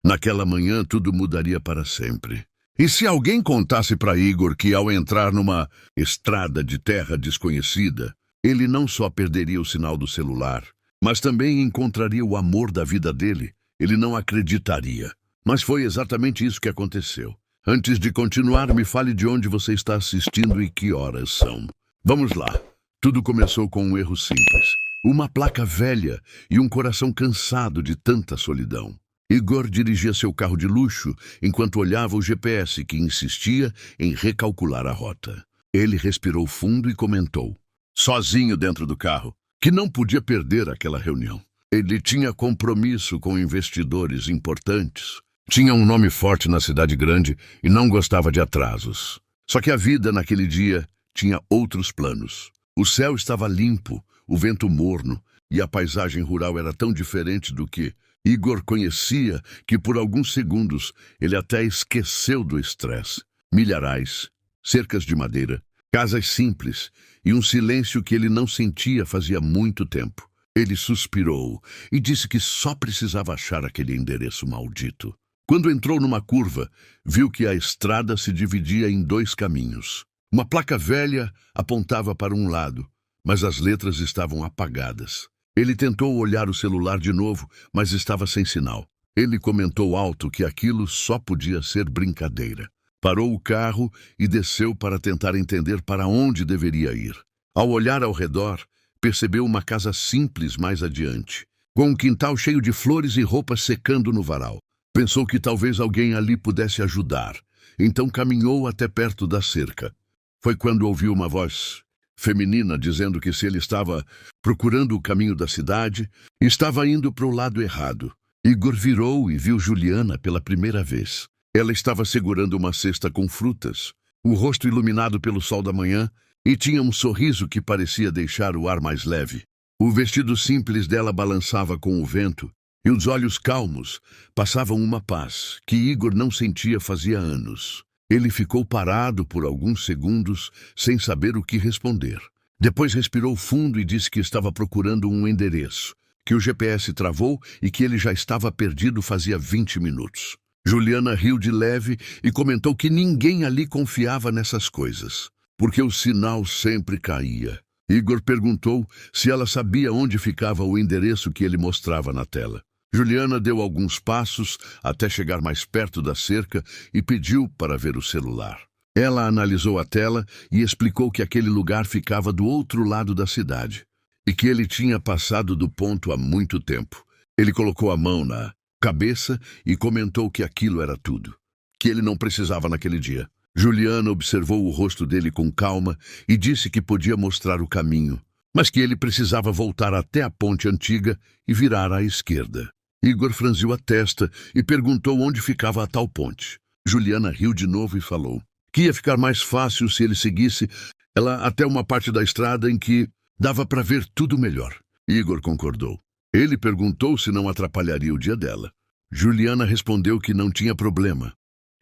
Naquela manhã, tudo mudaria para sempre. E se alguém contasse para Igor que, ao entrar numa estrada de terra desconhecida, ele não só perderia o sinal do celular, mas também encontraria o amor da vida dele, ele não acreditaria. Mas foi exatamente isso que aconteceu. Antes de continuar, me fale de onde você está assistindo e que horas são. Vamos lá. Tudo começou com um erro simples. Uma placa velha e um coração cansado de tanta solidão. Igor dirigia seu carro de luxo enquanto olhava o GPS que insistia em recalcular a rota. Ele respirou fundo e comentou, sozinho dentro do carro, que não podia perder aquela reunião. Ele tinha compromisso com investidores importantes. Tinha um nome forte na cidade grande e não gostava de atrasos. Só que a vida naquele dia tinha outros planos. O céu estava limpo, o vento morno e a paisagem rural era tão diferente do que Igor conhecia que por alguns segundos ele até esqueceu do estresse. Milharais, cercas de madeira, casas simples e um silêncio que ele não sentia fazia muito tempo. Ele suspirou e disse que só precisava achar aquele endereço maldito. Quando entrou numa curva, viu que a estrada se dividia em dois caminhos. Uma placa velha apontava para um lado, mas as letras estavam apagadas. Ele tentou olhar o celular de novo, mas estava sem sinal. Ele comentou alto que aquilo só podia ser brincadeira. Parou o carro e desceu para tentar entender para onde deveria ir. Ao olhar ao redor, percebeu uma casa simples mais adiante, com um quintal cheio de flores e roupas secando no varal. Pensou que talvez alguém ali pudesse ajudar, então caminhou até perto da cerca. Foi quando ouviu uma voz feminina dizendo que se ele estava procurando o caminho da cidade, estava indo para o lado errado. Igor virou e viu Juliana pela primeira vez. Ela estava segurando uma cesta com frutas, o rosto iluminado pelo sol da manhã, e tinha um sorriso que parecia deixar o ar mais leve. O vestido simples dela balançava com o vento, e os olhos calmos passavam uma paz que Igor não sentia fazia anos. Ele ficou parado por alguns segundos, sem saber o que responder. Depois respirou fundo e disse que estava procurando um endereço, que o GPS travou e que ele já estava perdido fazia 20 minutos. Juliana riu de leve e comentou que ninguém ali confiava nessas coisas, porque o sinal sempre caía. Igor perguntou se ela sabia onde ficava o endereço que ele mostrava na tela. Juliana deu alguns passos até chegar mais perto da cerca e pediu para ver o celular. Ela analisou a tela e explicou que aquele lugar ficava do outro lado da cidade e que ele tinha passado do ponto há muito tempo. Ele colocou a mão na cabeça e comentou que aquilo era tudo, que ele não precisava naquele dia. Juliana observou o rosto dele com calma e disse que podia mostrar o caminho, mas que ele precisava voltar até a ponte antiga e virar à esquerda. Igor franziu a testa e perguntou onde ficava a tal ponte. Juliana riu de novo e falou que ia ficar mais fácil se ele seguisse ela até uma parte da estrada em que dava para ver tudo melhor. Igor concordou. Ele perguntou se não atrapalharia o dia dela. Juliana respondeu que não tinha problema,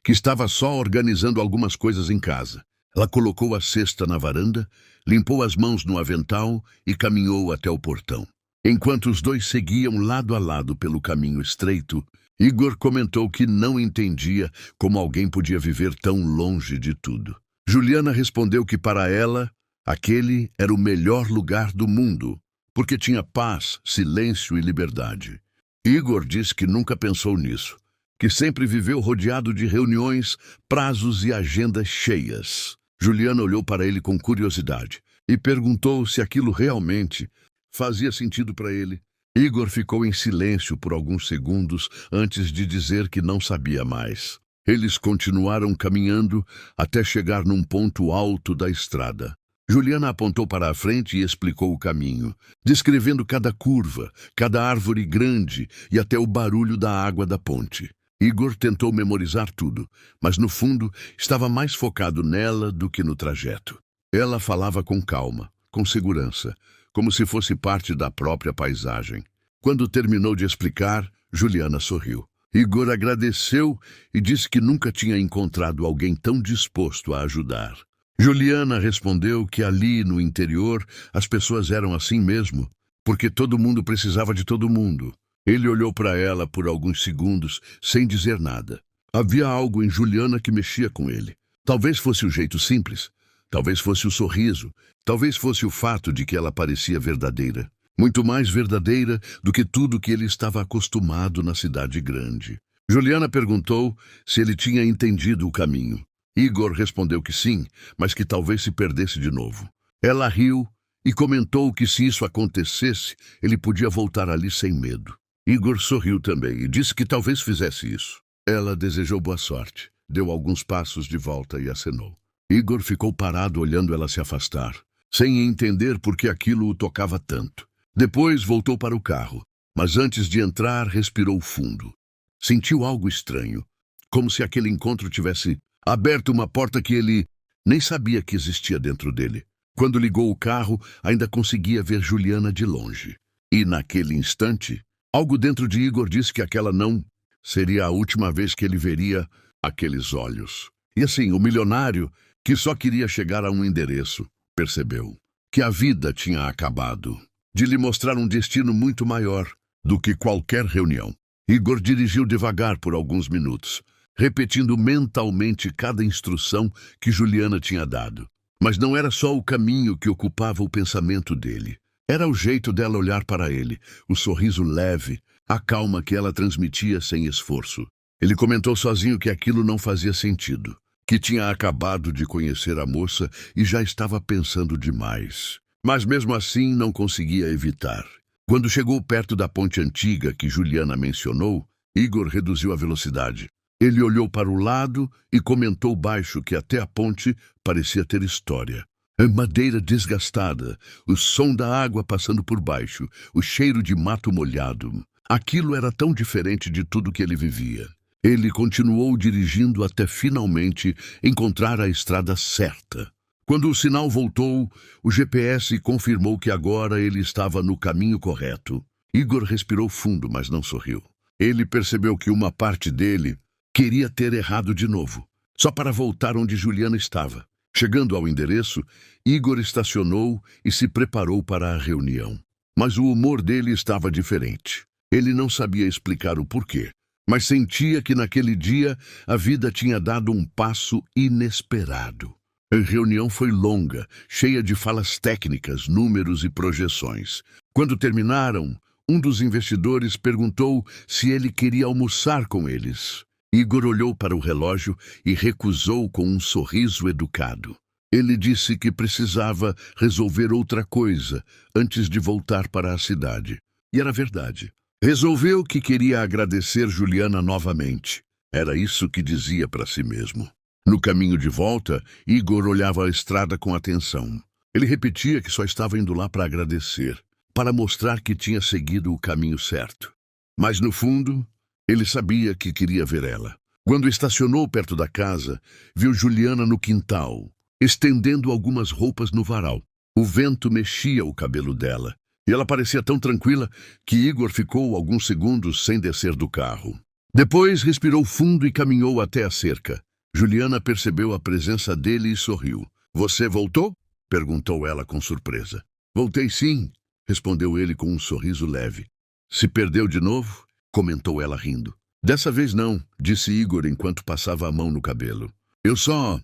que estava só organizando algumas coisas em casa. Ela colocou a cesta na varanda, limpou as mãos no avental e caminhou até o portão. Enquanto os dois seguiam lado a lado pelo caminho estreito, Igor comentou que não entendia como alguém podia viver tão longe de tudo. Juliana respondeu que para ela, aquele era o melhor lugar do mundo, porque tinha paz, silêncio e liberdade. Igor disse que nunca pensou nisso, que sempre viveu rodeado de reuniões, prazos e agendas cheias. Juliana olhou para ele com curiosidade e perguntou se aquilo realmente fazia sentido para ele. Igor ficou em silêncio por alguns segundos antes de dizer que não sabia mais. Eles continuaram caminhando até chegar num ponto alto da estrada. Juliana apontou para a frente e explicou o caminho, descrevendo cada curva, cada árvore grande e até o barulho da água da ponte. Igor tentou memorizar tudo, mas no fundo estava mais focado nela do que no trajeto. Ela falava com calma, com segurança, como se fosse parte da própria paisagem. Quando terminou de explicar, Juliana sorriu. Igor agradeceu e disse que nunca tinha encontrado alguém tão disposto a ajudar. Juliana respondeu que ali no interior as pessoas eram assim mesmo, porque todo mundo precisava de todo mundo. Ele olhou para ela por alguns segundos, sem dizer nada. Havia algo em Juliana que mexia com ele. Talvez fosse o jeito simples, talvez fosse o sorriso, talvez fosse o fato de que ela parecia verdadeira. Muito mais verdadeira do que tudo que ele estava acostumado na cidade grande. Juliana perguntou se ele tinha entendido o caminho. Igor respondeu que sim, mas que talvez se perdesse de novo. Ela riu e comentou que se isso acontecesse, ele podia voltar ali sem medo. Igor sorriu também e disse que talvez fizesse isso. Ela desejou boa sorte, deu alguns passos de volta e acenou. Igor ficou parado olhando ela se afastar, sem entender por que aquilo o tocava tanto. Depois voltou para o carro, mas antes de entrar respirou fundo. Sentiu algo estranho, como se aquele encontro tivesse aberto uma porta que ele nem sabia que existia dentro dele. Quando ligou o carro, ainda conseguia ver Juliana de longe. E naquele instante, algo dentro de Igor disse que aquela não seria a última vez que ele veria aqueles olhos. E assim, o milionário, que só queria chegar a um endereço, percebeu que a vida tinha acabado, de lhe mostrar um destino muito maior do que qualquer reunião. Igor dirigiu devagar por alguns minutos, repetindo mentalmente cada instrução que Juliana tinha dado. Mas não era só o caminho que ocupava o pensamento dele. Era o jeito dela olhar para ele, o sorriso leve, a calma que ela transmitia sem esforço. Ele comentou sozinho que aquilo não fazia sentido, que tinha acabado de conhecer a moça e já estava pensando demais. Mas mesmo assim não conseguia evitar. Quando chegou perto da ponte antiga que Juliana mencionou, Igor reduziu a velocidade. Ele olhou para o lado e comentou baixo que até a ponte parecia ter história. A madeira desgastada, o som da água passando por baixo, o cheiro de mato molhado. Aquilo era tão diferente de tudo que ele vivia. Ele continuou dirigindo até finalmente encontrar a estrada certa. Quando o sinal voltou, o GPS confirmou que agora ele estava no caminho correto. Igor respirou fundo, mas não sorriu. Ele percebeu que uma parte dele queria ter errado de novo, só para voltar onde Juliana estava. Chegando ao endereço, Igor estacionou e se preparou para a reunião. Mas o humor dele estava diferente. Ele não sabia explicar o porquê, mas sentia que naquele dia a vida tinha dado um passo inesperado. A reunião foi longa, cheia de falas técnicas, números e projeções. Quando terminaram, um dos investidores perguntou se ele queria almoçar com eles. Igor olhou para o relógio e recusou com um sorriso educado. Ele disse que precisava resolver outra coisa antes de voltar para a cidade. E era verdade. Resolveu que queria agradecer Juliana novamente. Era isso que dizia para si mesmo. No caminho de volta, Igor olhava a estrada com atenção. Ele repetia que só estava indo lá para agradecer, para mostrar que tinha seguido o caminho certo. Mas, no fundo, ele sabia que queria ver ela. Quando estacionou perto da casa, viu Juliana no quintal, estendendo algumas roupas no varal. O vento mexia o cabelo dela, e ela parecia tão tranquila que Igor ficou alguns segundos sem descer do carro. Depois respirou fundo e caminhou até a cerca. Juliana percebeu a presença dele e sorriu. "Você voltou?" perguntou ela com surpresa. "Voltei sim", respondeu ele com um sorriso leve. "Se perdeu de novo?" comentou ela rindo. "Dessa vez não", disse Igor enquanto passava a mão no cabelo. "Eu só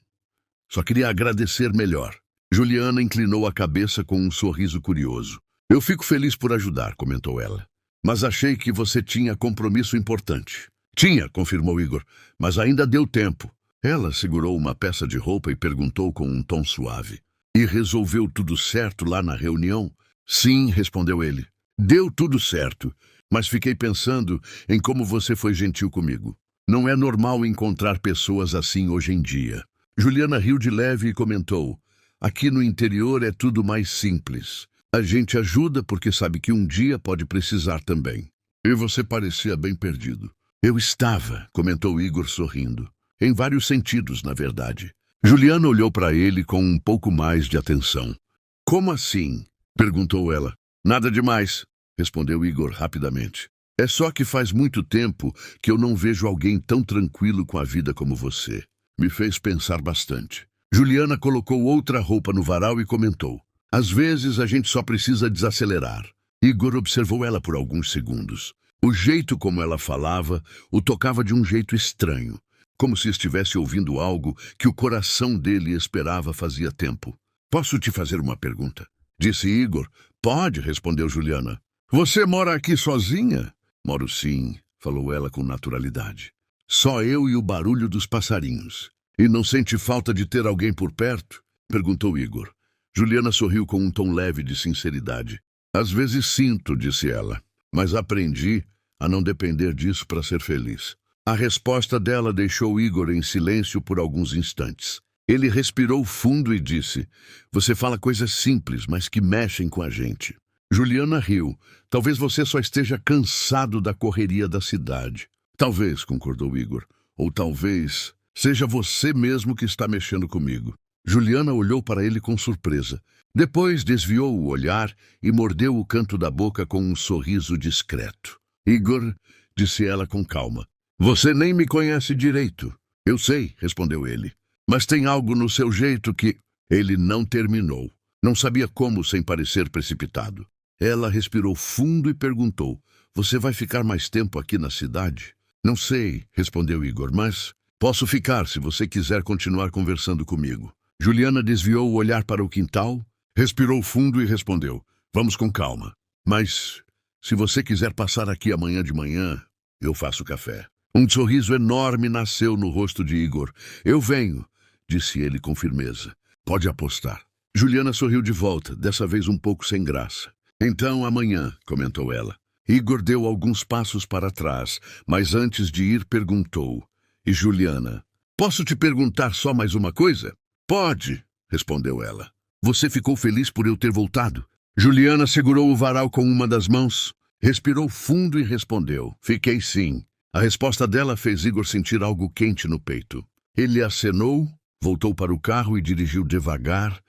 queria agradecer melhor." Juliana inclinou a cabeça com um sorriso curioso. "Eu fico feliz por ajudar", comentou ela. "Mas achei que você tinha compromisso importante." "Tinha", confirmou Igor, "mas ainda deu tempo." Ela segurou uma peça de roupa e perguntou com um tom suave. "E resolveu tudo certo lá na reunião?" "Sim", respondeu ele. "Deu tudo certo, mas fiquei pensando em como você foi gentil comigo. Não é normal encontrar pessoas assim hoje em dia." Juliana riu de leve e comentou: "Aqui no interior é tudo mais simples. A gente ajuda porque sabe que um dia pode precisar também." "E você parecia bem perdido." "Eu estava", comentou Igor sorrindo. "Em vários sentidos, na verdade." Juliana olhou para ele com um pouco mais de atenção. "Como assim?" perguntou ela. "Nada demais", respondeu Igor rapidamente. "É só que faz muito tempo que eu não vejo alguém tão tranquilo com a vida como você." Me fez pensar bastante. Juliana colocou outra roupa no varal e comentou: "Às vezes a gente só precisa desacelerar." Igor observou ela por alguns segundos. O jeito como ela falava o tocava de um jeito estranho, como se estivesse ouvindo algo que o coração dele esperava fazia tempo. Posso te fazer uma pergunta? Disse Igor. Pode, respondeu Juliana. Você mora aqui sozinha? Moro sim, falou ela com naturalidade. Só eu e o barulho dos passarinhos. E não sente falta de ter alguém por perto? Perguntou Igor. Juliana sorriu com um tom leve de sinceridade. Às vezes sinto, disse ela, mas aprendi a não depender disso para ser feliz. A resposta dela deixou Igor em silêncio por alguns instantes. Ele respirou fundo e disse: Você fala coisas simples, mas que mexem com a gente. Juliana riu. Talvez você só esteja cansado da correria da cidade. Talvez, concordou Igor. Ou talvez seja você mesmo que está mexendo comigo. Juliana olhou para ele com surpresa. Depois desviou o olhar e mordeu o canto da boca com um sorriso discreto. Igor, disse ela com calma, você nem me conhece direito. Eu sei, respondeu ele. Mas tem algo no seu jeito que... Ele não terminou. Não sabia como sem parecer precipitado. Ela respirou fundo e perguntou, você vai ficar mais tempo aqui na cidade? Não sei, respondeu Igor, mas posso ficar se você quiser continuar conversando comigo. Juliana desviou o olhar para o quintal, respirou fundo e respondeu, vamos com calma. Mas se você quiser passar aqui amanhã de manhã, eu faço café. Um sorriso enorme nasceu no rosto de Igor. Eu venho, disse ele com firmeza. Pode apostar. Juliana sorriu de volta, dessa vez um pouco sem graça. Então amanhã, comentou ela. Igor deu alguns passos para trás, mas antes de ir perguntou. E Juliana, posso te perguntar só mais uma coisa? Pode, respondeu ela. Você ficou feliz por eu ter voltado? Juliana segurou o varal com uma das mãos, respirou fundo e respondeu. Fiquei sim. A resposta dela fez Igor sentir algo quente no peito. Ele acenou, voltou para o carro e dirigiu devagar,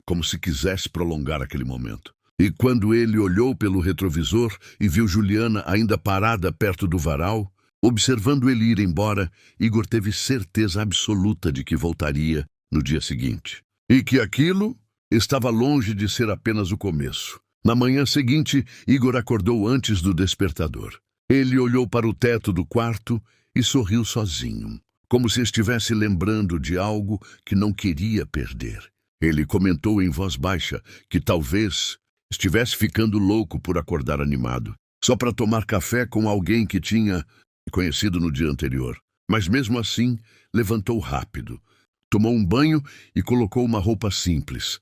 como se quisesse prolongar aquele momento. E quando ele olhou pelo retrovisor e viu Juliana ainda parada perto do varal, observando ele ir embora, Igor teve certeza absoluta de que voltaria no dia seguinte. E que aquilo estava longe de ser apenas o começo. Na manhã seguinte, Igor acordou antes do despertador. Ele olhou para o teto do quarto e sorriu sozinho, como se estivesse lembrando de algo que não queria perder. Ele comentou em voz baixa que talvez estivesse ficando louco por acordar animado, só para tomar café com alguém que tinha conhecido no dia anterior. Mas mesmo assim, levantou rápido, tomou um banho e colocou uma roupa simples,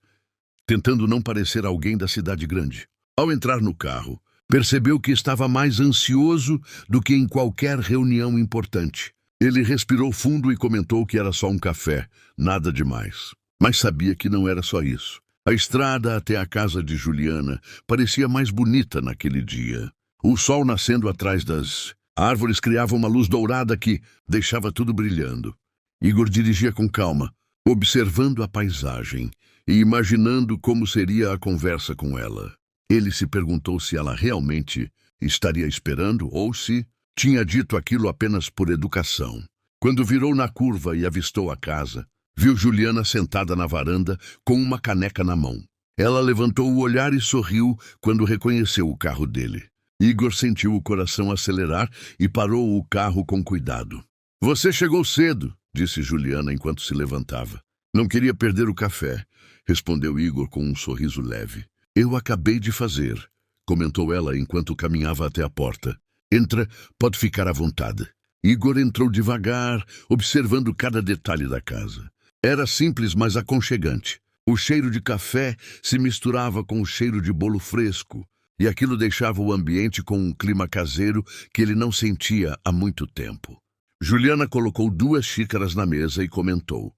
tentando não parecer alguém da cidade grande. Ao entrar no carro, percebeu que estava mais ansioso do que em qualquer reunião importante. Ele respirou fundo e comentou que era só um café, nada demais. Mas sabia que não era só isso. A estrada até a casa de Juliana parecia mais bonita naquele dia. O sol nascendo atrás das árvores criava uma luz dourada que deixava tudo brilhando. Igor dirigia com calma, observando a paisagem e imaginando como seria a conversa com ela. Ele se perguntou se ela realmente estaria esperando ou se tinha dito aquilo apenas por educação. Quando virou na curva e avistou a casa, viu Juliana sentada na varanda com uma caneca na mão. Ela levantou o olhar e sorriu quando reconheceu o carro dele. Igor sentiu o coração acelerar e parou o carro com cuidado. Você chegou cedo, disse Juliana enquanto se levantava. Não queria perder o café, respondeu Igor com um sorriso leve. Eu acabei de fazer, comentou ela enquanto caminhava até a porta. Entra, pode ficar à vontade. Igor entrou devagar, observando cada detalhe da casa. Era simples, mas aconchegante. O cheiro de café se misturava com o cheiro de bolo fresco, e aquilo deixava o ambiente com um clima caseiro que ele não sentia há muito tempo. Juliana colocou 2 xícaras na mesa e comentou.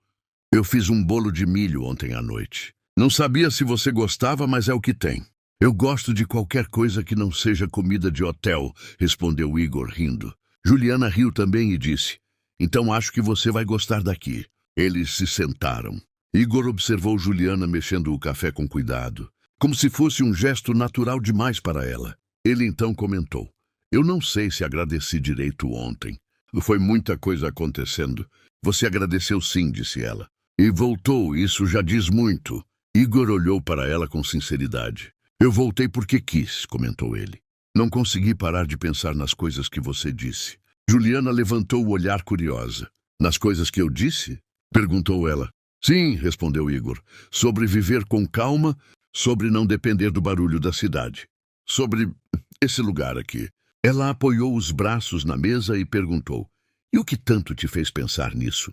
Eu fiz um bolo de milho ontem à noite. Não sabia se você gostava, mas é o que tem. Eu gosto de qualquer coisa que não seja comida de hotel, respondeu Igor rindo. Juliana riu também e disse, então acho que você vai gostar daqui. Eles se sentaram. Igor observou Juliana mexendo o café com cuidado, como se fosse um gesto natural demais para ela. Ele então comentou, eu não sei se agradeci direito ontem. Foi muita coisa acontecendo. Você agradeceu sim, disse ela. E voltou, isso já diz muito. Igor olhou para ela com sinceridade. Eu voltei porque quis, comentou ele. Não consegui parar de pensar nas coisas que você disse. Juliana levantou o olhar curiosa. Nas coisas que eu disse? Perguntou ela. Sim, respondeu Igor. Sobre viver com calma, sobre não depender do barulho da cidade. Sobre esse lugar aqui. Ela apoiou os braços na mesa e perguntou. E o que tanto te fez pensar nisso?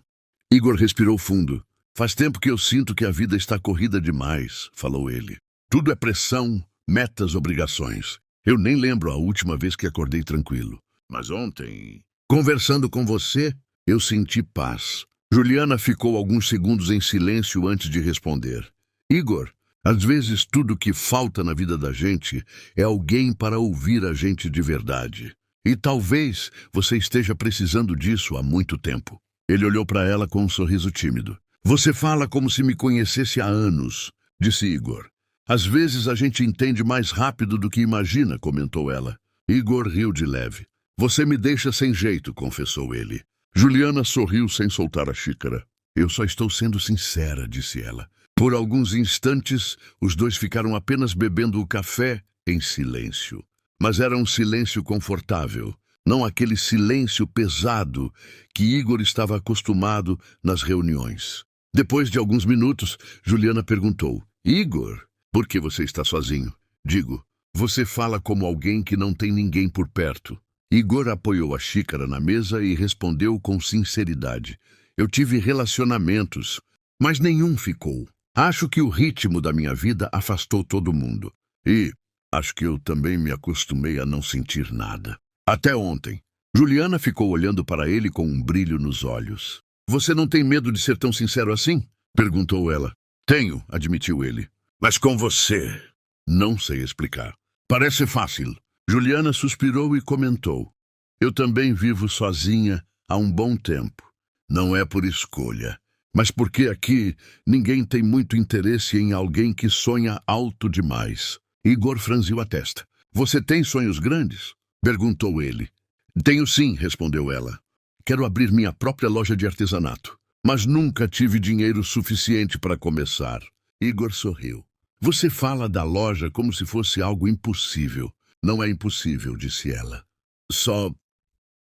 Igor respirou fundo. Faz tempo que eu sinto que a vida está corrida demais, falou ele. Tudo é pressão, metas, obrigações. Eu nem lembro a última vez que acordei tranquilo. Mas ontem, conversando com você, eu senti paz. Juliana ficou alguns segundos em silêncio antes de responder. Igor, às vezes tudo que falta na vida da gente é alguém para ouvir a gente de verdade. E talvez você esteja precisando disso há muito tempo. Ele olhou para ela com um sorriso tímido. Você fala como se me conhecesse há anos, disse Igor. Às vezes a gente entende mais rápido do que imagina, comentou ela. Igor riu de leve. Você me deixa sem jeito, confessou ele. Juliana sorriu sem soltar a xícara. Eu só estou sendo sincera, disse ela. Por alguns instantes, os dois ficaram apenas bebendo o café em silêncio. Mas era um silêncio confortável, não aquele silêncio pesado que Igor estava acostumado nas reuniões. Depois de alguns minutos, Juliana perguntou, Igor, por que você está sozinho? Digo, você fala como alguém que não tem ninguém por perto. Igor apoiou a xícara na mesa e respondeu com sinceridade. Eu tive relacionamentos, mas nenhum ficou. Acho que o ritmo da minha vida afastou todo mundo. E acho que eu também me acostumei a não sentir nada. Até ontem. Juliana ficou olhando para ele com um brilho nos olhos. Você não tem medo de ser tão sincero assim? Perguntou ela. Tenho, admitiu ele. Mas com você? Não sei explicar. Parece fácil. Juliana suspirou e comentou. Eu também vivo sozinha há um bom tempo. Não é por escolha, mas porque aqui ninguém tem muito interesse em alguém que sonha alto demais. Igor franziu a testa. Você tem sonhos grandes? Perguntou ele. Tenho sim, respondeu ela. Quero abrir minha própria loja de artesanato, mas nunca tive dinheiro suficiente para começar. Igor sorriu. Você fala da loja como se fosse algo impossível. Não é impossível, disse ela. Só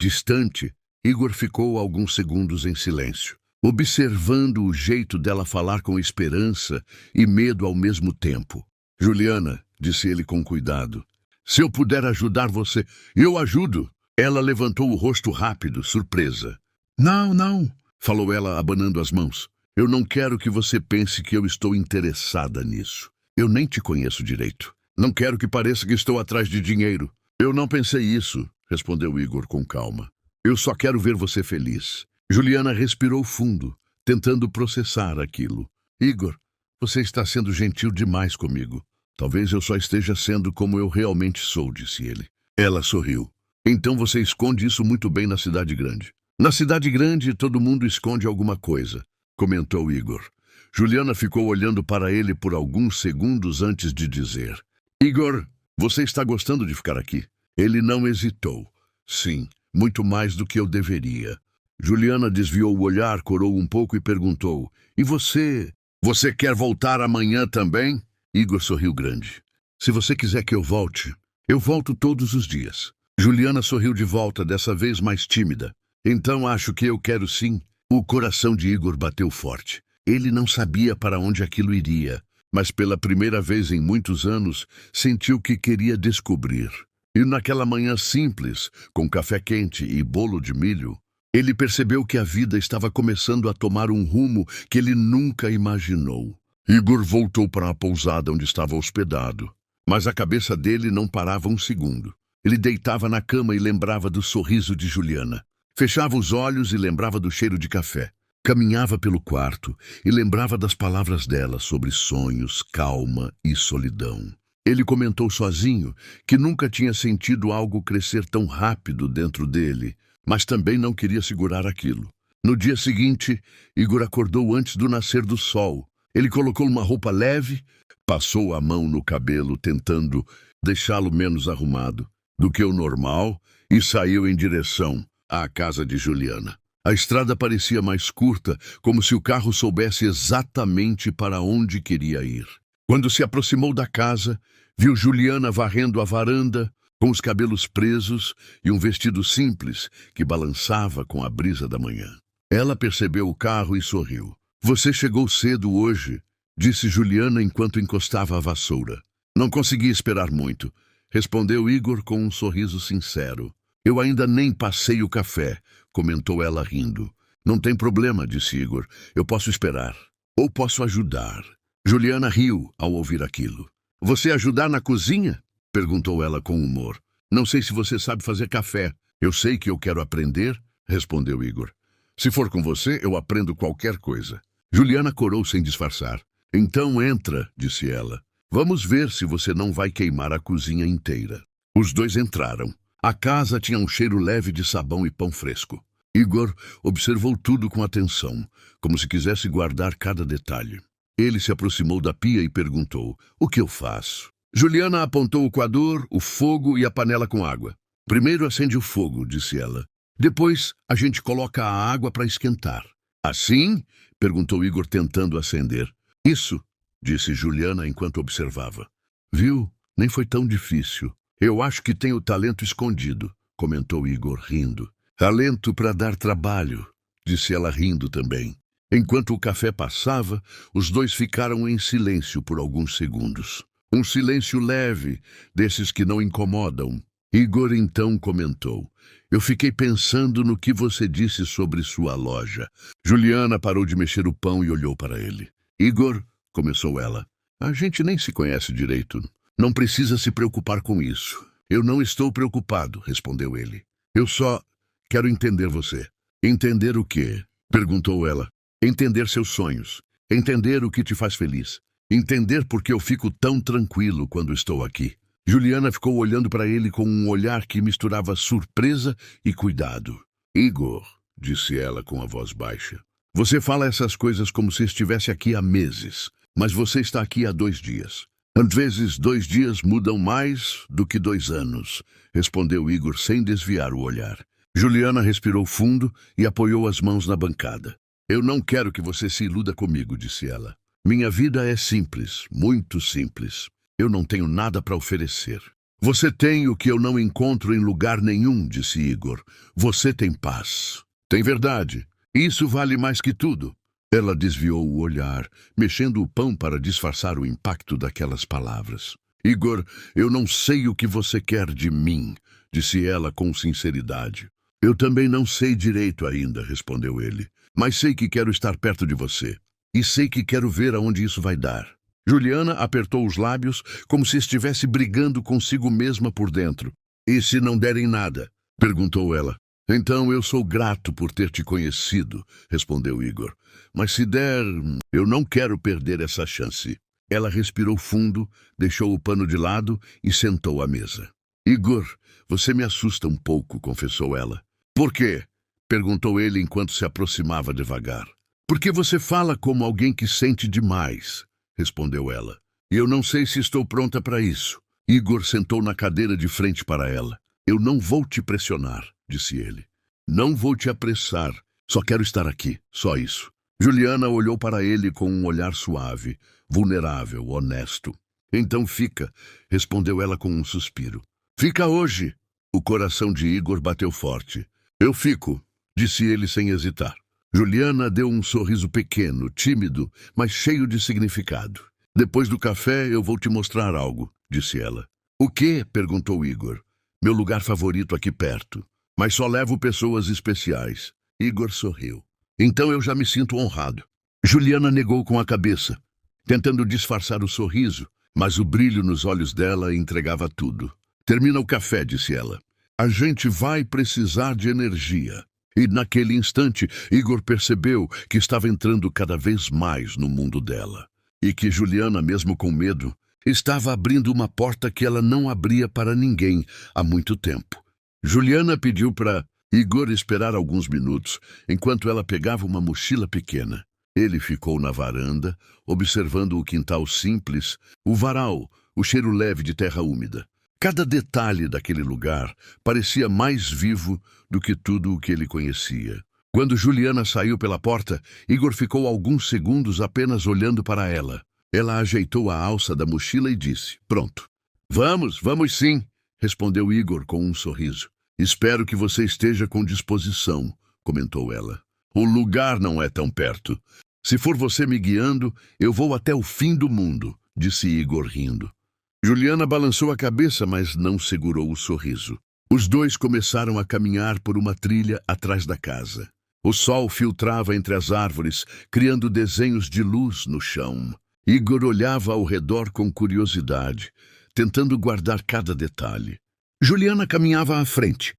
distante, Igor ficou alguns segundos em silêncio, observando o jeito dela falar com esperança e medo ao mesmo tempo. Juliana, disse ele com cuidado, se eu puder ajudar você, eu ajudo. Ela levantou o rosto rápido, surpresa. Não, falou ela abanando as mãos. Eu não quero que você pense que eu estou interessada nisso. Eu nem te conheço direito. Não quero que pareça que estou atrás de dinheiro. Eu não pensei isso, respondeu Igor com calma. Eu só quero ver você feliz. Juliana respirou fundo, tentando processar aquilo. Igor, você está sendo gentil demais comigo. Talvez eu só esteja sendo como eu realmente sou, disse ele. Ela sorriu. Então você esconde isso muito bem na cidade grande. Na cidade grande, todo mundo esconde alguma coisa, comentou Igor. Juliana ficou olhando para ele por alguns segundos antes de dizer. Igor, você está gostando de ficar aqui? Ele não hesitou. Sim, muito mais do que eu deveria. Juliana desviou o olhar, corou um pouco e perguntou. E você? Você quer voltar amanhã também? Igor sorriu grande. Se você quiser que eu volto todos os dias. Juliana sorriu de volta, dessa vez mais tímida. Então acho que eu quero sim. O coração de Igor bateu forte. Ele não sabia para onde aquilo iria, mas pela primeira vez em muitos anos sentiu que queria descobrir. E naquela manhã simples, com café quente e bolo de milho, ele percebeu que a vida estava começando a tomar um rumo que ele nunca imaginou. Igor voltou para a pousada onde estava hospedado, mas a cabeça dele não parava um segundo. Ele deitava na cama e lembrava do sorriso de Juliana. Fechava os olhos e lembrava do cheiro de café. Caminhava pelo quarto e lembrava das palavras dela sobre sonhos, calma e solidão. Ele comentou sozinho que nunca tinha sentido algo crescer tão rápido dentro dele, mas também não queria segurar aquilo. No dia seguinte, Igor acordou antes do nascer do sol. Ele colocou uma roupa leve, passou a mão no cabelo tentando deixá-lo menos arrumado do que o normal e saiu em direção à casa de Juliana. A estrada parecia mais curta, como se o carro soubesse exatamente para onde queria ir. Quando se aproximou da casa, viu Juliana varrendo a varanda, com os cabelos presos e um vestido simples que balançava com a brisa da manhã. Ela percebeu o carro e sorriu. Você chegou cedo hoje, disse Juliana enquanto encostava a vassoura. Não consegui esperar muito, respondeu Igor com um sorriso sincero. Eu ainda nem passei o café, comentou ela rindo. Não tem problema, disse Igor. Eu posso esperar. Ou posso ajudar. Juliana riu ao ouvir aquilo. Você ajudar na cozinha? Perguntou ela com humor. Não sei se você sabe fazer café. Eu sei que eu quero aprender, respondeu Igor. Se for com você, eu aprendo qualquer coisa. Juliana corou sem disfarçar. Então entra, disse ela. Vamos ver se você não vai queimar a cozinha inteira. Os dois entraram. A casa tinha um cheiro leve de sabão e pão fresco. Igor observou tudo com atenção, como se quisesse guardar cada detalhe. Ele se aproximou da pia e perguntou, o que eu faço? Juliana apontou o coador, o fogo e a panela com água. Primeiro acende o fogo, disse ela. Depois a gente coloca a água para esquentar. Assim? Perguntou Igor tentando acender. Isso, disse Juliana enquanto observava. Viu? Nem foi tão difícil. Eu acho que tenho talento escondido, comentou Igor rindo. Talento para dar trabalho, disse ela rindo também. Enquanto o café passava, os dois ficaram em silêncio por alguns segundos. Um silêncio leve, desses que não incomodam. Igor então comentou. Eu fiquei pensando no que você disse sobre sua loja. Juliana parou de mexer o pão e olhou para ele. Igor, começou ela, a gente nem se conhece direito. Não precisa se preocupar com isso. Eu não estou preocupado, respondeu ele. Eu só quero entender você. Entender o quê? Perguntou ela. Entender seus sonhos. Entender o que te faz feliz. Entender por que eu fico tão tranquilo quando estou aqui. Juliana ficou olhando para ele com um olhar que misturava surpresa e cuidado. Igor, disse ela com a voz baixa, você fala essas coisas como se estivesse aqui há meses, mas você está aqui há 2 dias. Às vezes 2 dias mudam mais do que 2 anos, respondeu Igor sem desviar o olhar. Juliana respirou fundo e apoiou as mãos na bancada. Eu não quero que você se iluda comigo, disse ela. Minha vida é simples, muito simples. Eu não tenho nada para oferecer. Você tem o que eu não encontro em lugar nenhum, disse Igor. Você tem paz. Tem verdade. Isso vale mais que tudo. Ela desviou o olhar, mexendo o pão para disfarçar o impacto daquelas palavras. Igor, eu não sei o que você quer de mim, disse ela com sinceridade. Eu também não sei direito ainda, respondeu ele. Mas sei que quero estar perto de você. E sei que quero ver aonde isso vai dar. Juliana apertou os lábios como se estivesse brigando consigo mesma por dentro. E se não derem nada? Perguntou ela. Então eu sou grato por ter te conhecido, respondeu Igor. Mas se der, eu não quero perder essa chance. Ela respirou fundo, deixou o pano de lado e sentou à mesa. Igor, você me assusta um pouco, confessou ela. Por quê? Perguntou ele enquanto se aproximava devagar. Porque você fala como alguém que sente demais, respondeu ela. E eu não sei se estou pronta para isso. Igor sentou na cadeira de frente para ela. Eu não vou te pressionar, disse ele. Não vou te apressar. Só quero estar aqui, só isso. Juliana olhou para ele com um olhar suave, vulnerável, honesto. Então fica, respondeu ela com um suspiro. Fica hoje. O coração de Igor bateu forte. Eu fico, disse ele sem hesitar. Juliana deu um sorriso pequeno, tímido, mas cheio de significado. Depois do café eu vou te mostrar algo, disse ela. O quê? Perguntou Igor. Meu lugar favorito aqui perto. Mas só levo pessoas especiais. Igor sorriu. Então eu já me sinto honrado. Juliana negou com a cabeça, tentando disfarçar o sorriso, mas o brilho nos olhos dela entregava tudo. Termina o café, disse ela. A gente vai precisar de energia. E naquele instante, Igor percebeu que estava entrando cada vez mais no mundo dela. E que Juliana, mesmo com medo, estava abrindo uma porta que ela não abria para ninguém há muito tempo. Juliana pediu para Igor esperar alguns minutos, enquanto ela pegava uma mochila pequena. Ele ficou na varanda, observando o quintal simples, o varal, o cheiro leve de terra úmida. Cada detalhe daquele lugar parecia mais vivo do que tudo o que ele conhecia. Quando Juliana saiu pela porta, Igor ficou alguns segundos apenas olhando para ela. Ela ajeitou a alça da mochila e disse, pronto. Vamos sim, respondeu Igor com um sorriso. Espero que você esteja com disposição, comentou ela. O lugar não é tão perto. Se for você me guiando, eu vou até o fim do mundo, disse Igor rindo. Juliana balançou a cabeça, mas não segurou o sorriso. Os dois começaram a caminhar por uma trilha atrás da casa. O sol filtrava entre as árvores, criando desenhos de luz no chão. Igor olhava ao redor com curiosidade, tentando guardar cada detalhe. Juliana caminhava à frente,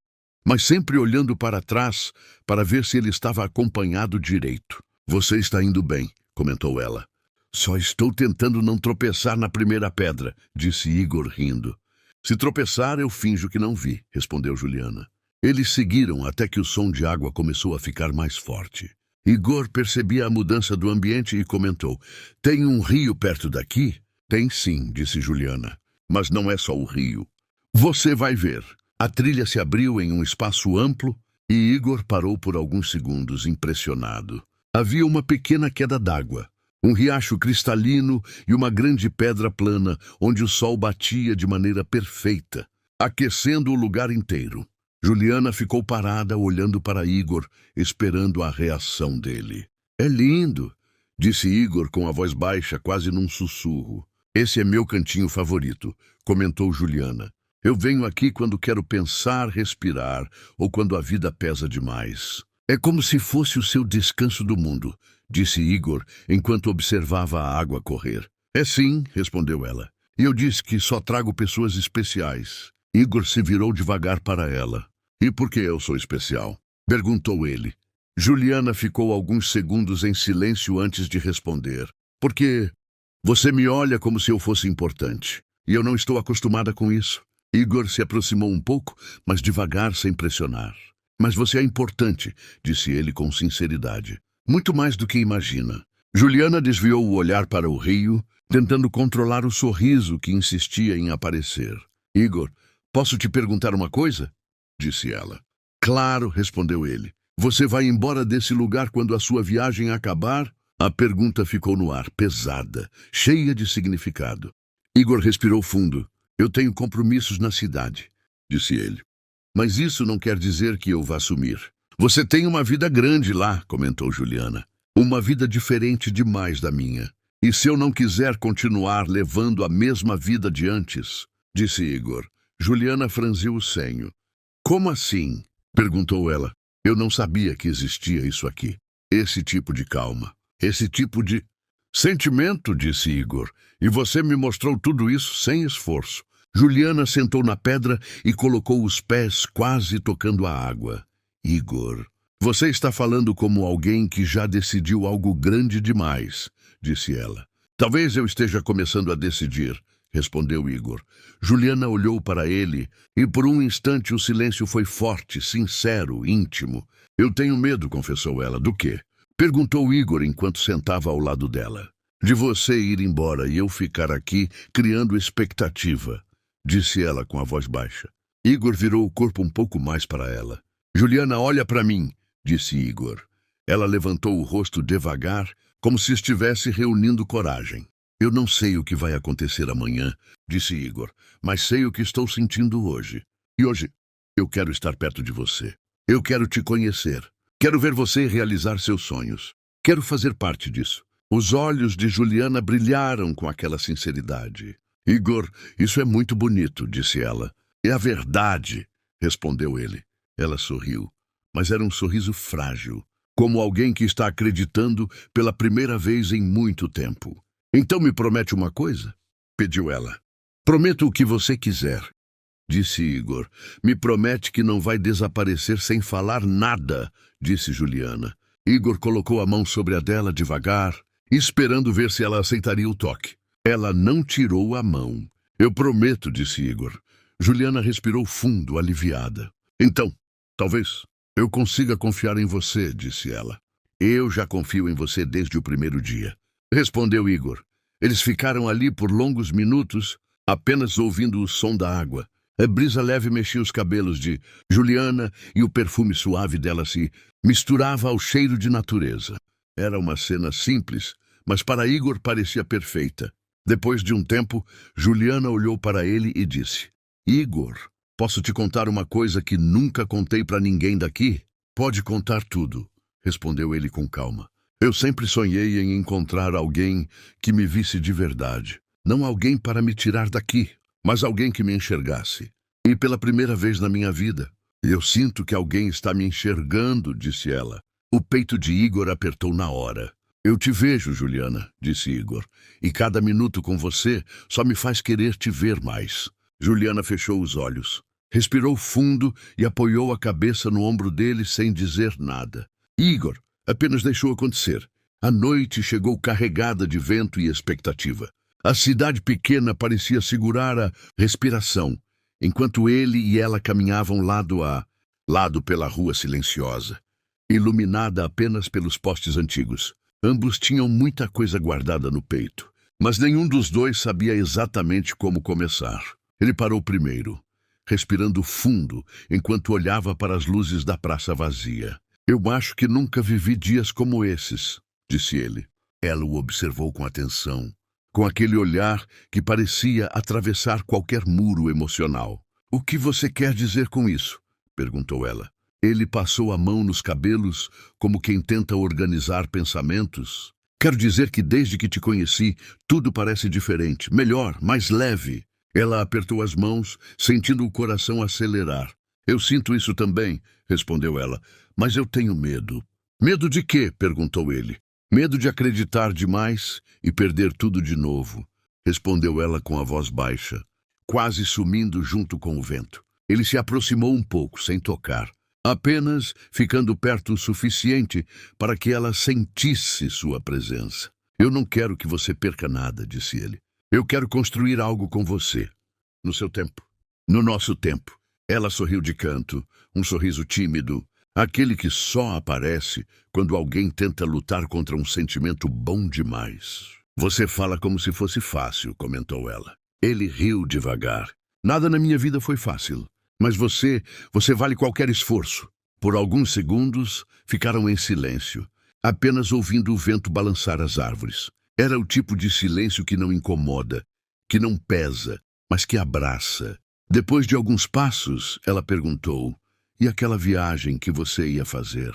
mas sempre olhando para trás para ver se ele estava acompanhado direito. Você está indo bem, comentou ela. Só estou tentando não tropeçar na primeira pedra, disse Igor rindo. Se tropeçar, eu finjo que não vi, respondeu Juliana. Eles seguiram até que o som de água começou a ficar mais forte. Igor percebia a mudança do ambiente e comentou: Tem um rio perto daqui? Tem sim, disse Juliana. Mas não é só o rio. Você vai ver. A trilha se abriu em um espaço amplo e Igor parou por alguns segundos, impressionado. Havia uma pequena queda d'água, um riacho cristalino e uma grande pedra plana onde o sol batia de maneira perfeita, aquecendo o lugar inteiro. Juliana ficou parada olhando para Igor, esperando a reação dele. É lindo, disse Igor com a voz baixa, quase num sussurro. Esse é meu cantinho favorito, comentou Juliana. Eu venho aqui quando quero pensar, respirar, ou quando a vida pesa demais. É como se fosse o seu descanso do mundo, disse Igor, enquanto observava a água correr. É sim, respondeu ela. E eu disse que só trago pessoas especiais. Igor se virou devagar para ela. E por que eu sou especial? Perguntou ele. Juliana ficou alguns segundos em silêncio antes de responder. Porque você me olha como se eu fosse importante. E eu não estou acostumada com isso. Igor se aproximou um pouco, mas devagar, sem pressionar. Mas você é importante, disse ele com sinceridade. Muito mais do que imagina. Juliana desviou o olhar para o rio, tentando controlar o sorriso que insistia em aparecer. Igor, posso te perguntar uma coisa? Disse ela. Claro, respondeu ele. Você vai embora desse lugar quando a sua viagem acabar? A pergunta ficou no ar, pesada, cheia de significado. Igor respirou fundo. Eu tenho compromissos na cidade, disse ele. Mas isso não quer dizer que eu vá sumir. Você tem uma vida grande lá, comentou Juliana. Uma vida diferente demais da minha. E se eu não quiser continuar levando a mesma vida de antes? Disse Igor. Juliana franziu o senho. Como assim? Perguntou ela. Eu não sabia que existia isso aqui. Esse tipo de calma. Esse tipo de sentimento, disse Igor. E você me mostrou tudo isso sem esforço. Juliana sentou na pedra e colocou os pés quase tocando a água. Igor, você está falando como alguém que já decidiu algo grande demais, disse ela. Talvez eu esteja começando a decidir, respondeu Igor. Juliana olhou para ele e por um instante o silêncio foi forte, sincero, íntimo. Eu tenho medo, confessou ela. Do quê? Perguntou Igor enquanto sentava ao lado dela. De você ir embora e eu ficar aqui criando expectativa, disse ela com a voz baixa. Igor virou o corpo um pouco mais para ela. Juliana, olha para mim, disse Igor. Ela levantou o rosto devagar, como se estivesse reunindo coragem. Eu não sei o que vai acontecer amanhã, disse Igor, mas sei o que estou sentindo hoje. E hoje eu quero estar perto de você. Eu quero te conhecer. Quero ver você realizar seus sonhos. Quero fazer parte disso. Os olhos de Juliana brilharam com aquela sinceridade. Igor, isso é muito bonito, disse ela. É a verdade, respondeu ele. Ela sorriu, mas era um sorriso frágil, como alguém que está acreditando pela primeira vez em muito tempo. Então me promete uma coisa? Pediu ela. Prometo o que você quiser, disse Igor. Me promete que não vai desaparecer sem falar nada, disse Juliana. Igor colocou a mão sobre a dela devagar, esperando ver se ela aceitaria o toque. Ela não tirou a mão. Eu prometo, disse Igor. Juliana respirou fundo, aliviada. Então, talvez eu consiga confiar em você, disse ela. Eu já confio em você desde o primeiro dia, respondeu Igor. Eles ficaram ali por longos minutos, apenas ouvindo o som da água. A brisa leve mexia os cabelos de Juliana e o perfume suave dela se misturava ao cheiro de natureza. Era uma cena simples, mas para Igor parecia perfeita. Depois de um tempo, Juliana olhou para ele e disse: Igor, Posso te contar uma coisa que nunca contei para ninguém daqui? Pode contar tudo, respondeu ele com calma. Eu sempre sonhei em encontrar alguém que me visse de verdade. Não alguém para me tirar daqui, mas alguém que me enxergasse. E pela primeira vez na minha vida, eu sinto que alguém está me enxergando, disse ela. O peito de Igor apertou na hora. Eu te vejo, Juliana, disse Igor, e cada minuto com você só me faz querer te ver mais. Juliana fechou os olhos, respirou fundo e apoiou a cabeça no ombro dele sem dizer nada. Igor apenas deixou acontecer. A noite chegou carregada de vento e expectativa. A cidade pequena parecia segurar a respiração, enquanto ele e ela caminhavam lado a lado pela rua silenciosa, iluminada apenas pelos postes antigos. Ambos tinham muita coisa guardada no peito, mas nenhum dos dois sabia exatamente como começar. Ele parou primeiro, respirando fundo, enquanto olhava para as luzes da praça vazia. Eu acho que nunca vivi dias como esses, disse ele. Ela o observou com atenção, com aquele olhar que parecia atravessar qualquer muro emocional. O que você quer dizer com isso? Perguntou ela. Ele passou a mão nos cabelos, como quem tenta organizar pensamentos. Quero dizer que desde que te conheci, tudo parece diferente, melhor, mais leve. Ela apertou as mãos, sentindo o coração acelerar. Eu sinto isso também, respondeu ela, mas eu tenho medo. Medo de quê? Perguntou ele. Medo de acreditar demais e perder tudo de novo, respondeu ela com a voz baixa, quase sumindo junto com o vento. Ele se aproximou um pouco, sem tocar, apenas ficando perto o suficiente para que ela sentisse sua presença. Eu não quero que você perca nada, disse ele. Eu quero construir algo com você. No seu tempo. No nosso tempo. Ela sorriu de canto, um sorriso tímido, aquele que só aparece quando alguém tenta lutar contra um sentimento bom demais. Você fala como se fosse fácil, comentou ela. Ele riu devagar. Nada na minha vida foi fácil. Mas você vale qualquer esforço. Por alguns segundos, ficaram em silêncio, apenas ouvindo o vento balançar as árvores. Era o tipo de silêncio que não incomoda, que não pesa, mas que abraça. Depois de alguns passos, ela perguntou, e aquela viagem que você ia fazer?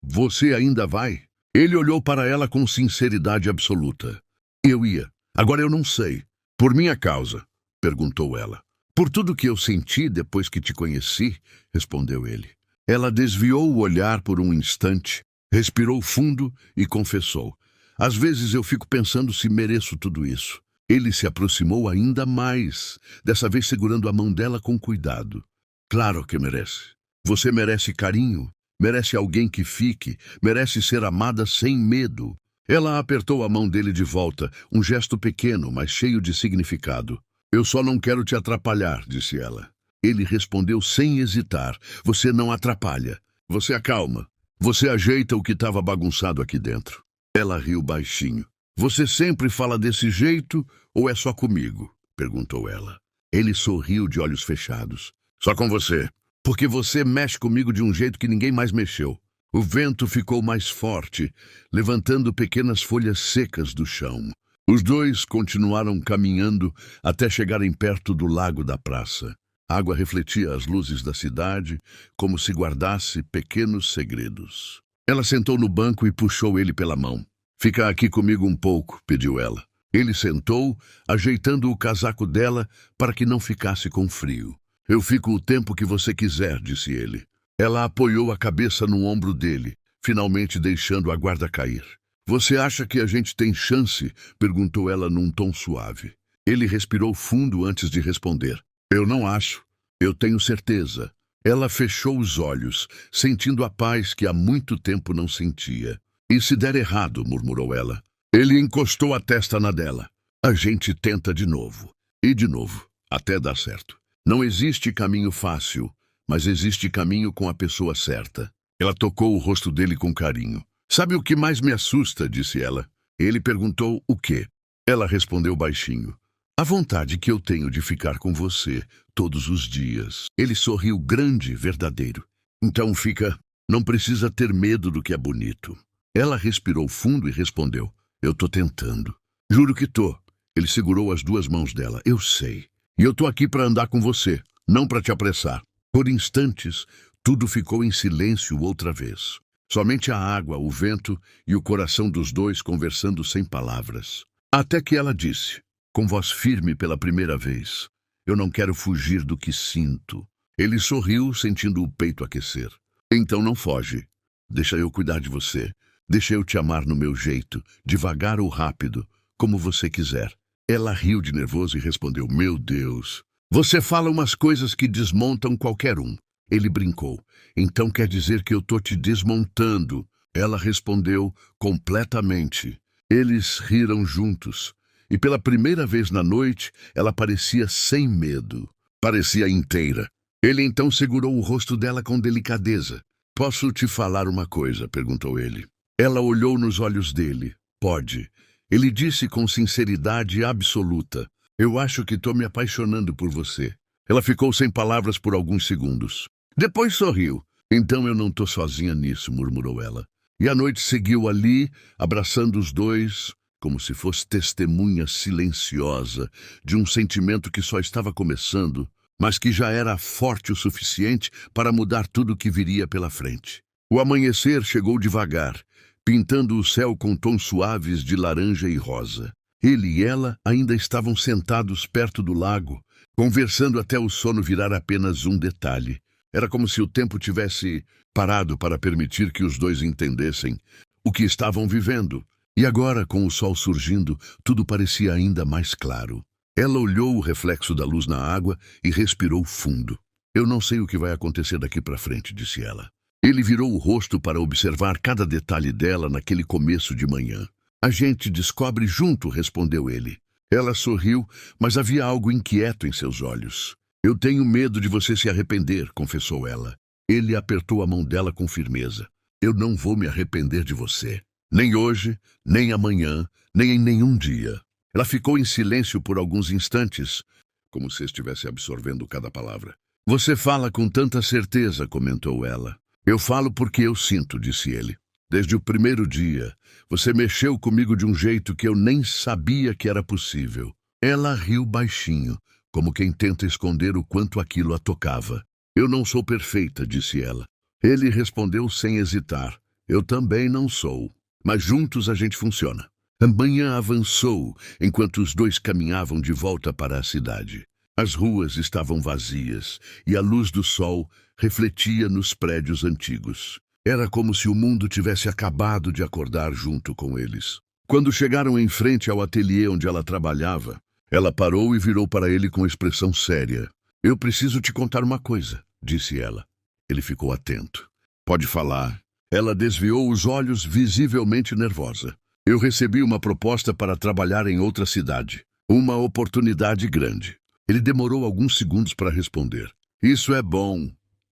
Você ainda vai? Ele olhou para ela com sinceridade absoluta. Eu ia. Agora eu não sei. Por minha causa? Perguntou ela. Por tudo que eu senti depois que te conheci, respondeu ele. Ela desviou o olhar por um instante, respirou fundo e confessou. Às vezes eu fico pensando se mereço tudo isso. Ele se aproximou ainda mais, dessa vez segurando a mão dela com cuidado. Claro que merece. Você merece carinho, merece alguém que fique, merece ser amada sem medo. Ela apertou a mão dele de volta, um gesto pequeno, mas cheio de significado. Eu só não quero te atrapalhar, disse ela. Ele respondeu sem hesitar. Você não atrapalha. Você acalma. Você ajeita o que estava bagunçado aqui dentro. Ela riu baixinho. Você sempre fala desse jeito ou é só comigo? Perguntou ela. Ele sorriu de olhos fechados. Só com você. Porque você mexe comigo de um jeito que ninguém mais mexeu. O vento ficou mais forte, levantando pequenas folhas secas do chão. Os dois continuaram caminhando até chegarem perto do lago da praça. A água refletia as luzes da cidade, como se guardasse pequenos segredos. Ela sentou no banco e puxou ele pela mão. Fica aqui comigo um pouco, pediu ela. Ele sentou, ajeitando o casaco dela para que não ficasse com frio. Eu fico o tempo que você quiser, disse ele. Ela apoiou a cabeça no ombro dele, finalmente deixando a guarda cair. Você acha que a gente tem chance? Perguntou ela num tom suave. Ele respirou fundo antes de responder. Eu não acho. Eu tenho certeza. Ela fechou os olhos, sentindo a paz que há muito tempo não sentia. E se der errado, murmurou ela. Ele encostou a testa na dela. A gente tenta de novo. E de novo, até dar certo. Não existe caminho fácil, mas existe caminho com a pessoa certa. Ela tocou o rosto dele com carinho. Sabe o que mais me assusta? Disse ela. Ele perguntou o quê? Ela respondeu baixinho. A vontade que eu tenho de ficar com você todos os dias. Ele sorriu grande, verdadeiro. Então fica, não precisa ter medo do que é bonito. Ela respirou fundo e respondeu. Eu tô tentando. Juro que tô. Ele segurou as duas mãos dela. Eu sei. E eu tô aqui para andar com você. não para te apressar. Por instantes, tudo ficou em silêncio outra vez. Somente a água, o vento e o coração dos dois conversando sem palavras. Até que ela disse, com voz firme pela primeira vez, eu não quero fugir do que sinto. Ele sorriu, sentindo o peito aquecer. Então não foge. Deixa eu cuidar de você. Deixa eu te amar no meu jeito, devagar ou rápido, como você quiser. Ela riu de nervoso e respondeu, meu Deus, você fala umas coisas que desmontam qualquer um. Ele brincou, então quer dizer que eu tô te desmontando. Ela respondeu, completamente. Eles riram juntos, e pela primeira vez na noite, ela parecia sem medo. Parecia inteira. Ele então segurou o rosto dela com delicadeza. Posso te falar uma coisa? Perguntou ele. Ela olhou nos olhos dele. Pode. Ele disse com sinceridade absoluta. Eu acho que estou me apaixonando por você. Ela ficou sem palavras por alguns segundos. Depois sorriu. Então eu não estou sozinha nisso, murmurou ela. E a noite seguiu ali, abraçando os dois, como se fosse testemunha silenciosa de um sentimento que só estava começando, mas que já era forte o suficiente para mudar tudo o que viria pela frente. O amanhecer chegou devagar, pintando o céu com tons suaves de laranja e rosa. Ele e ela ainda estavam sentados perto do lago, conversando até o sono virar apenas um detalhe. Era como se o tempo tivesse parado para permitir que os dois entendessem o que estavam vivendo. E agora, com o sol surgindo, tudo parecia ainda mais claro. Ela olhou o reflexo da luz na água e respirou fundo. Eu não sei o que vai acontecer daqui para frente, disse ela. Ele virou o rosto para observar cada detalhe dela naquele começo de manhã. A gente descobre junto, respondeu ele. Ela sorriu, mas havia algo inquieto em seus olhos. Eu tenho medo de você se arrepender, confessou ela. Ele apertou a mão dela com firmeza. Eu não vou me arrepender de você. Nem hoje, nem amanhã, nem em nenhum dia. Ela ficou em silêncio por alguns instantes, como se estivesse absorvendo cada palavra. Você fala com tanta certeza, comentou ela. Eu falo porque eu sinto, disse ele. Desde o primeiro dia, você mexeu comigo de um jeito que eu nem sabia que era possível. Ela riu baixinho, como quem tenta esconder o quanto aquilo a tocava. Eu não sou perfeita, disse ela. Ele respondeu sem hesitar. Eu também não sou. Mas juntos a gente funciona. A manhã avançou, enquanto os dois caminhavam de volta para a cidade. As ruas estavam vazias, e a luz do sol refletia nos prédios antigos. Era como se o mundo tivesse acabado de acordar junto com eles. Quando chegaram em frente ao ateliê onde ela trabalhava, ela parou e virou para ele com expressão séria. Eu preciso te contar uma coisa, disse ela. Ele ficou atento. Pode falar. Ela desviou os olhos, visivelmente nervosa. Eu recebi uma proposta para trabalhar em outra cidade. Uma oportunidade grande. Ele demorou alguns segundos para responder. Isso é bom,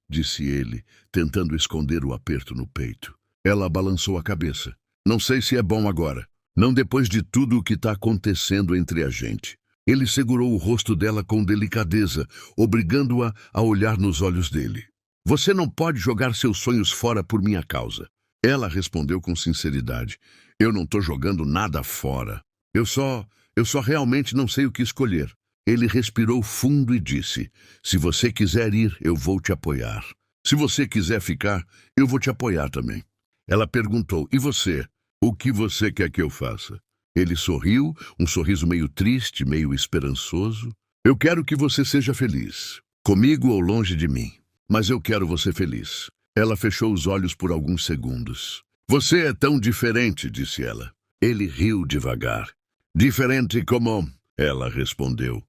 disse ele, tentando esconder o aperto no peito. Ela balançou a cabeça. Não sei se é bom agora. Não depois de tudo o que está acontecendo entre a gente. Ele segurou o rosto dela com delicadeza, obrigando-a a olhar nos olhos dele. Você não pode jogar seus sonhos fora por minha causa. Ela respondeu com sinceridade. Eu não estou jogando nada fora. Eu só realmente não sei o que escolher. Ele respirou fundo e disse, se você quiser ir, eu vou te apoiar. Se você quiser ficar, eu vou te apoiar também. Ela perguntou, e você? O que você quer que eu faça? Ele sorriu, um sorriso meio triste, meio esperançoso. Eu quero que você seja feliz, comigo ou longe de mim. Mas eu quero você feliz. Ela fechou os olhos por alguns segundos. Você é tão diferente, disse ela. Ele riu devagar. Diferente como? Ela respondeu.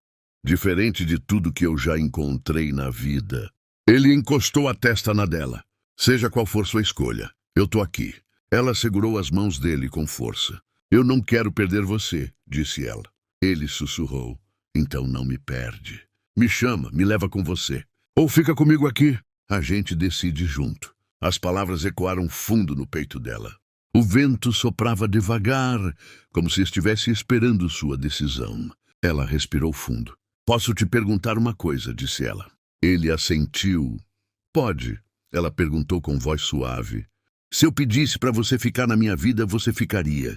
Diferente de tudo que eu já encontrei na vida. Ele encostou a testa na dela. Seja qual for sua escolha, eu tô aqui. Ela segurou as mãos dele com força. Eu não quero perder você, disse ela. Ele sussurrou. Então não me perde. Me chama, me leva com você. Ou fica comigo aqui. A gente decide junto. As palavras ecoaram fundo no peito dela. O vento soprava devagar, como se estivesse esperando sua decisão. Ela respirou fundo. Posso te perguntar uma coisa, disse ela. Ele assentiu. Pode, ela perguntou com voz suave. Se eu pedisse para você ficar na minha vida, você ficaria.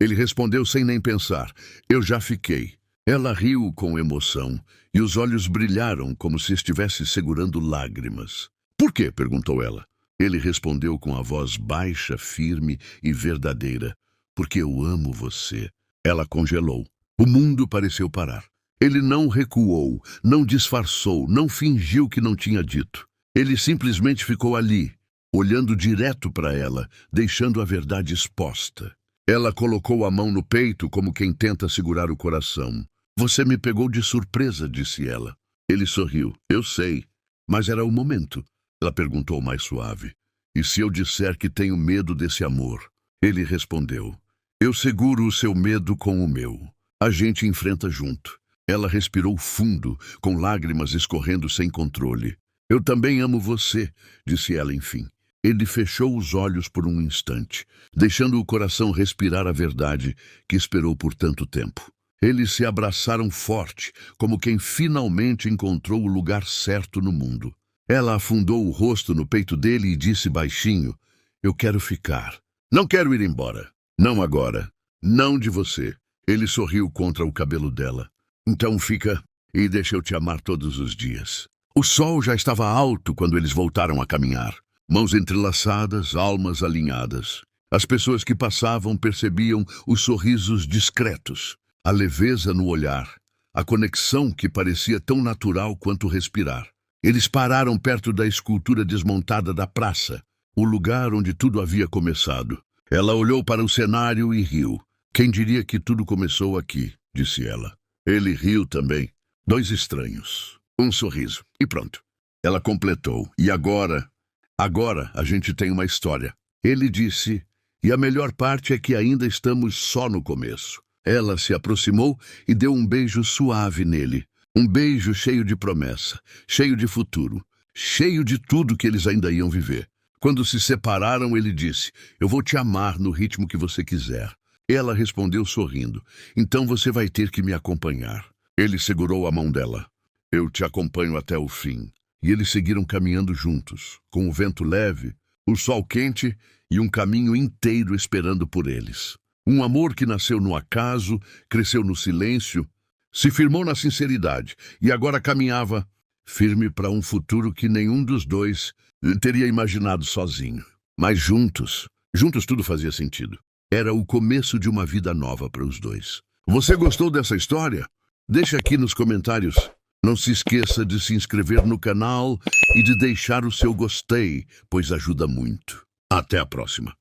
Ele respondeu sem nem pensar. Eu já fiquei. Ela riu com emoção e os olhos brilharam como se estivesse segurando lágrimas. Por quê? Perguntou ela. Ele respondeu com a voz baixa, firme e verdadeira. Porque eu amo você. Ela congelou. O mundo pareceu parar. Ele não recuou, não disfarçou, não fingiu que não tinha dito. Ele simplesmente ficou ali, olhando direto para ela, deixando a verdade exposta. Ela colocou a mão no peito como quem tenta segurar o coração. Você me pegou de surpresa, disse ela. Ele sorriu. Eu sei. Mas era o momento. Ela perguntou mais suave. E se eu disser que tenho medo desse amor? Ele respondeu. Eu seguro o seu medo com o meu. A gente enfrenta junto. Ela respirou fundo, com lágrimas escorrendo sem controle. Eu também amo você, disse ela enfim. Ele fechou os olhos por um instante, deixando o coração respirar a verdade que esperou por tanto tempo. Eles se abraçaram forte, como quem finalmente encontrou o lugar certo no mundo. Ela afundou o rosto no peito dele e disse baixinho, eu quero ficar. Não quero ir embora. Não agora. Não de você. Ele sorriu contra o cabelo dela. Então fica e deixa eu te amar todos os dias. O sol já estava alto quando eles voltaram a caminhar. Mãos entrelaçadas, almas alinhadas. As pessoas que passavam percebiam os sorrisos discretos, a leveza no olhar, a conexão que parecia tão natural quanto respirar. Eles pararam perto da escultura desmontada da praça, o lugar onde tudo havia começado. Ela olhou para o cenário e riu. Quem diria que tudo começou aqui, disse ela. Ele riu também. Dois estranhos. Um sorriso. E pronto. Ela completou. E agora a gente tem uma história. Ele disse, e a melhor parte é que ainda estamos só no começo. Ela se aproximou e deu um beijo suave nele. Um beijo cheio de promessa, cheio de futuro, cheio de tudo que eles ainda iam viver. Quando se separaram, ele disse, eu vou te amar no ritmo que você quiser. Ela respondeu sorrindo, então você vai ter que me acompanhar. Ele segurou a mão dela. Eu te acompanho até o fim. E eles seguiram caminhando juntos, com o vento leve, o sol quente e um caminho inteiro esperando por eles. Um amor que nasceu no acaso, cresceu no silêncio, se firmou na sinceridade e agora caminhava firme para um futuro que nenhum dos dois teria imaginado sozinho. Mas juntos tudo fazia sentido. Era o começo de uma vida nova para os dois. Você gostou dessa história? Deixa aqui nos comentários. Não se esqueça de se inscrever no canal e de deixar o seu gostei, pois ajuda muito. Até a próxima.